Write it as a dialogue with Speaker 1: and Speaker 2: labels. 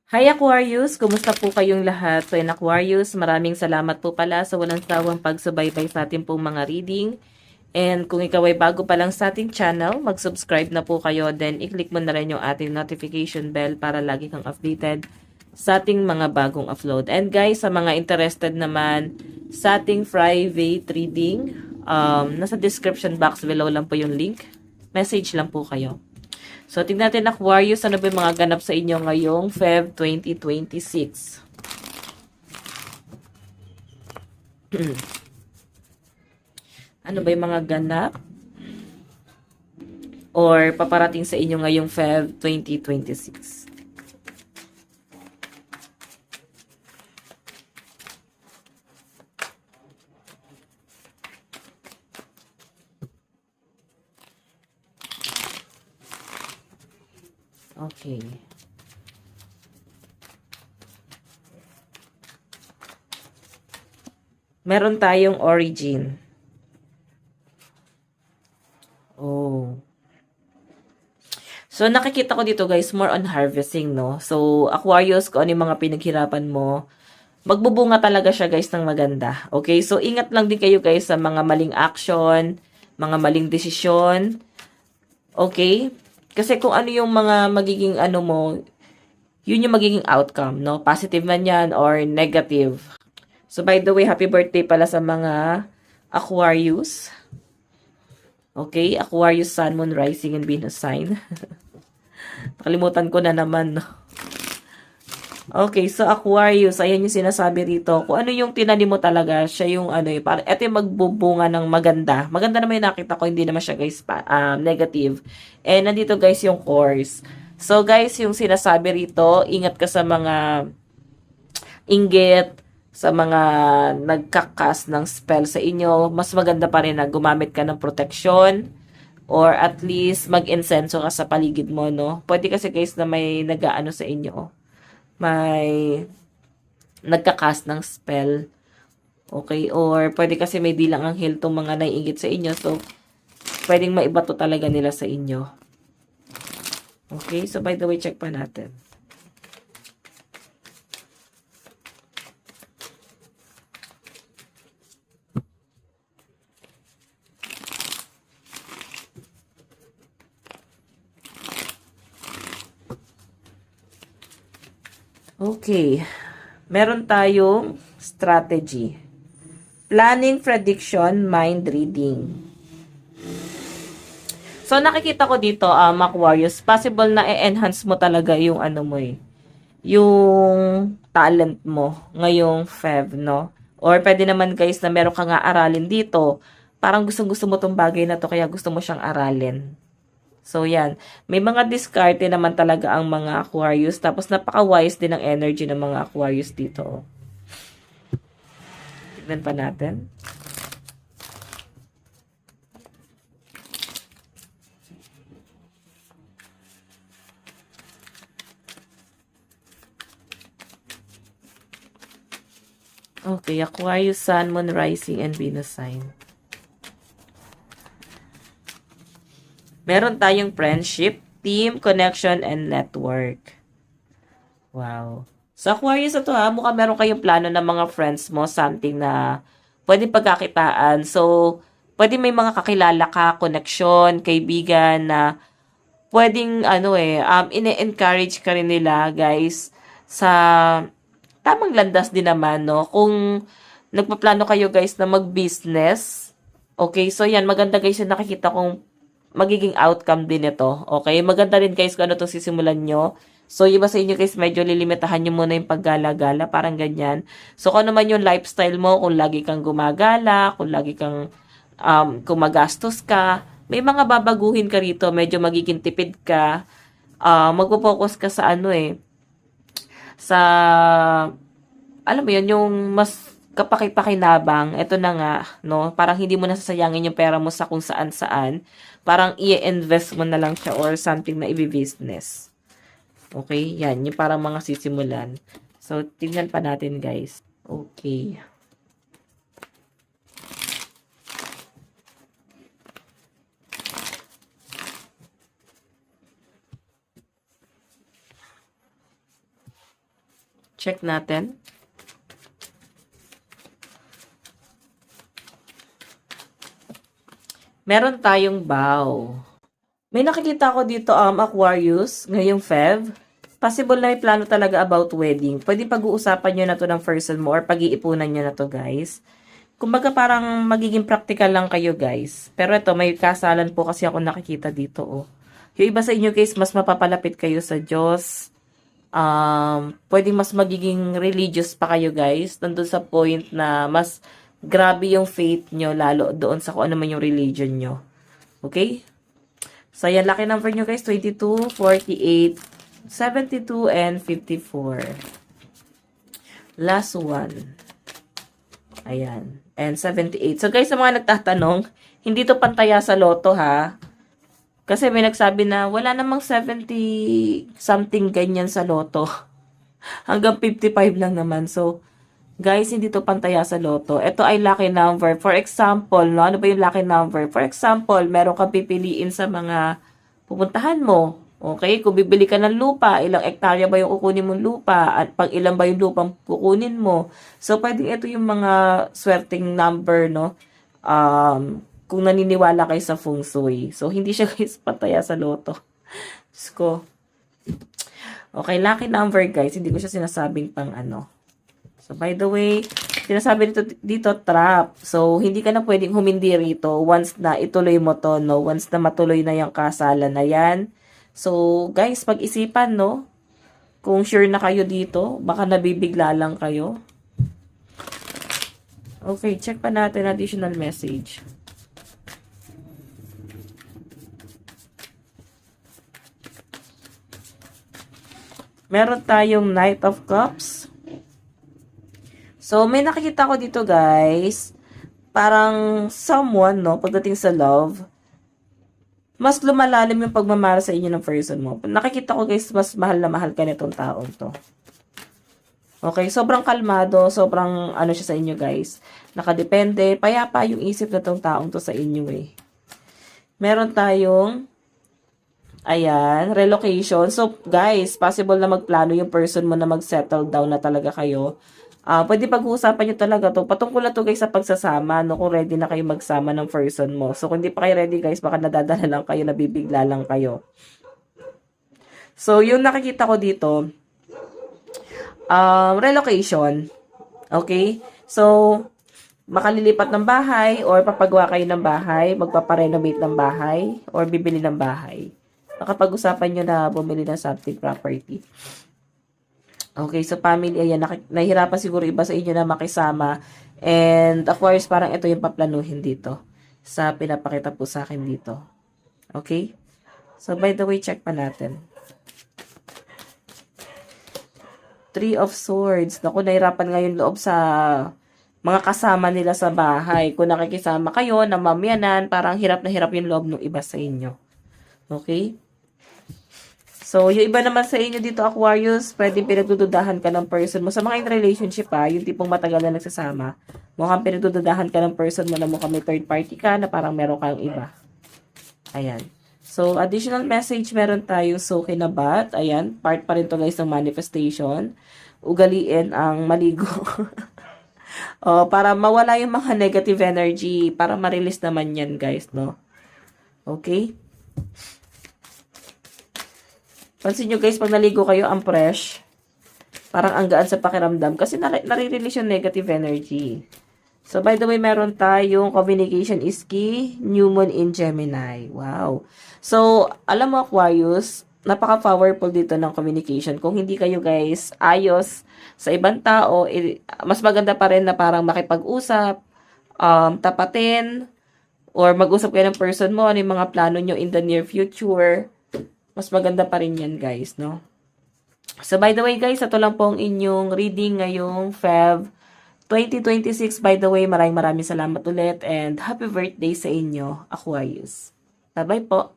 Speaker 1: Hi Aquarius! Kumusta po kayong lahat? So in Aquarius, maraming salamat po pala sa walang sawang pagsubaybay sa ating pong mga reading. And kung ikaw ay bago pa lang sa ating channel, mag-subscribe na po kayo. Then i-click mo na rin yung ating notification bell para lagi kang updated sa ating mga bagong upload. And guys, sa mga interested naman sa ating private reading, nasa description box below lang po yung link. Message lang po kayo. So, tingnan natin Aquarius, ano ba yung mga ganap sa inyo ngayong Feb 2026? Ano ba yung mga ganap or paparating sa inyo ngayong Feb 2026? Okay. Meron tayong origin. Oh. So, nakikita ko dito guys, more on harvesting, no? So, Aquarius, kung ano yung mga pinaghirapan mo, magbubunga talaga siya guys ng maganda. Okay? So, ingat lang din kayo guys sa mga maling action, mga maling desisyon. Okay? Kasi kung ano yung mga magiging ano mo, yun yung magiging outcome, no? Positive man yan or negative. So, by the way, happy birthday pala sa mga Aquarius. Okay? Aquarius, Sun, Moon, Rising, and Venus sign. Nakalimutan ko na naman, no? Okay, so Aquarius, ayan yung sinasabi rito. Kung ano yung tinanim mo talaga, siya yung ano, para ito yung magbubunga ng maganda. Maganda naman yung nakita ko, hindi naman siya guys negative. And nandito guys yung course. So guys, yung sinasabi rito, ingat ka sa mga inggit, sa mga nagkakas ng spell sa inyo. Mas maganda pa rin na gumamit ka ng protection or at least mag-insenso ka sa paligid mo, no? Pwede kasi guys na may nag-aano sa inyo, may nagka-cast ng spell. Okay? Or pwede kasi may dilang anghel tong mga naiingit sa inyo. So, pwedeng maibato talaga nila sa inyo. Okay? So, by the way, check pa natin. Okay. Meron tayong strategy. Planning, prediction, mind reading. So, nakikita ko dito, Aquarius, possible na i-enhance mo talaga yung ano mo yung talent mo ngayong Feb, no? Or pwede naman guys na meron ka nga aralin dito. Parang gustong-gusto mo tong bagay na to kaya gusto mo siyang aralin. So, yan. May mga diskarte naman talaga ang mga Aquarius. Tapos, napaka-wise din ang energy ng mga Aquarius dito. Tignan pa natin. Okay, Aquarius, Sun, Moon, Rising, and Venus sign. Meron tayong friendship, team, connection, and network. Wow. So, Aquarius ito ha, mukhang meron kayong plano ng mga friends mo, something na pwedeng pagkakitaan. So, pwede may mga kakilala ka, connection, kaibigan na pwedeng ine-encourage ka rin nila, guys, sa tamang landas din naman, no? Kung nagpaplano kayo, guys, na mag-business, okay, so yan, maganda guys yung nakikita kong magiging outcome din ito. Okay? Maganda rin guys kung ano itong sisimulan nyo. So, iba sa inyo guys, medyo lilimitahan nyo muna yung paggala-gala, parang ganyan. So, kung ano man yung lifestyle mo, kung lagi kang gumagala, kung lagi kang, kung magastos ka, may mga babaguhin ka rito, medyo magiging tipid ka, magpo-focus ka sa ano sa, alam mo yun, yung mas kapaki-pakinabang, eto na nga, no? Parang hindi mo nasasayangin yung pera mo sa kung saan-saan. Parang i-invest mo na lang siya or something na i-business. Okay? Yan, yung parang mga sisimulan. So, tingnan pa natin, guys. Okay. Check natin. Meron tayong bow. May nakikita ko dito, Aquarius, ngayong Feb. Possible na may plano talaga about wedding. Pwede pag-uusapan nyo na to ng person mo or pag-iipunan nyo na to, guys. Kumbaga parang magiging practical lang kayo, guys. Pero ito, may kasalan po kasi ako nakikita dito, oh. Yung iba sa inyo, guys, mas mapapalapit kayo sa Diyos. Pwedeng mas magiging religious pa kayo, guys. Nandun sa point na mas grabe yung faith nyo, lalo doon sa kung ano man yung religion nyo. Okay? So, yan, lucky number nyo, guys. 22, 48, 72, and 54. Last one. Ayan. And 78. So, guys, sa mga nagtatanong, hindi to pantaya sa loto, ha? Kasi may nagsabi na, wala namang 70 something ganyan sa loto. Hanggang 55 lang naman. So, guys, hindi to pantaya sa loto. Ito ay lucky number. For example, no? Ano ba yung lucky number? For example, meron kang pipiliin sa mga pupuntahan mo. Okay? Kung bibili ka ng lupa, ilang ektarya ba yung kukunin mong lupa? At pag ilan ba yung lupang kukunin mo? So, pwedeng ito yung mga swerteng number, no? Kung naniniwala kayo sa feng shui. So, hindi siya guys pantaya sa loto. Diyos ko. Okay, lucky number guys. Hindi ko siya sinasabing pang ano. So, by the way, sinasabi dito trap. So, hindi ka na pwedeng humindi rito once na ituloy mo to, no? Once na matuloy na yung kasalan na yan. So, guys, pag-isipan, no? Kung sure na kayo dito, baka nabibigla lang kayo. Okay, check pa natin additional message. Meron tayong Knight of Cups. So, may nakikita ko dito, guys. Parang someone, no? Pagdating sa love, mas lumalalim yung pagmamahal sa inyo ng person mo. Nakikita ko, guys, mas mahal na mahal ka nitong taong to. Okay? Sobrang kalmado, sobrang ano siya sa inyo, guys. Nakadepende. Payapa yung isip na tong taong to sa inyo, eh. Meron tayong ayan, relocation. So, guys, possible na magplano yung person mo na mag-settle down na talaga kayo. Pwede pag-uusapan nyo talaga to. Patungkol na to, guys, sa pagsasama, no, kung ready na kayo magsama ng person mo. So, kung hindi pa kayo ready, guys, baka nadadala lang kayo, nabibigla lang kayo. So, yung nakikita ko dito, relocation. Okay? So, makalilipat ng bahay, or papagawa kayo ng bahay, magpaparenovate ng bahay, or bibili ng bahay. Nakapag-usapan nyo na bumili ng something property. Okay, so family, ayan, nahihirapan siguro iba sa inyo na makisama. And, Aquarius, parang ito yung paplanuhin dito sa pinapakita po sa akin dito. Okay? So, by the way, check pa natin. 3 of Swords. Naku, nahihirapan ngayon loob sa mga kasama nila sa bahay. Kung nakikisama kayo, namamyanan, parang hirap na hirap yung loob ng iba sa inyo. Okay? So, yung iba naman sa inyo dito, Aquarius, pwedeng pinagdududahan ka ng person mo. Sa mga in relationship, yung tipong matagal na nagsasama, mukhang pinagdududahan ka ng person mo na mukhang may third party ka na parang meron kang iba. Ayan. So, additional message, meron tayong Soke na bat. Ayan, part pa rin to guys ng manifestation. Ugaliin ang maligo. Para mawala yung mga negative energy, para ma-release naman yan guys, no? Okay? Pansin nyo guys, pag naligo kayo, ang fresh. Parang ang gaan sa pakiramdam. Kasi nare-release yung negative energy. So, by the way, meron tayong communication is key. New moon in Gemini. Wow. So, alam mo Aquarius, napaka-powerful dito ng communication. Kung hindi kayo guys ayos sa ibang tao, mas maganda pa rin na parang makipag-usap, tapatin, or mag-usap kayo ng person mo, ano yung mga plano nyo in the near future. Mas maganda pa rin yan, guys, no? So, by the way, guys, ito lang po ang inyong reading ngayong Feb 2026. By the way, maraming salamat ulit and happy birthday sa inyo, Aquarius. Bye-bye po.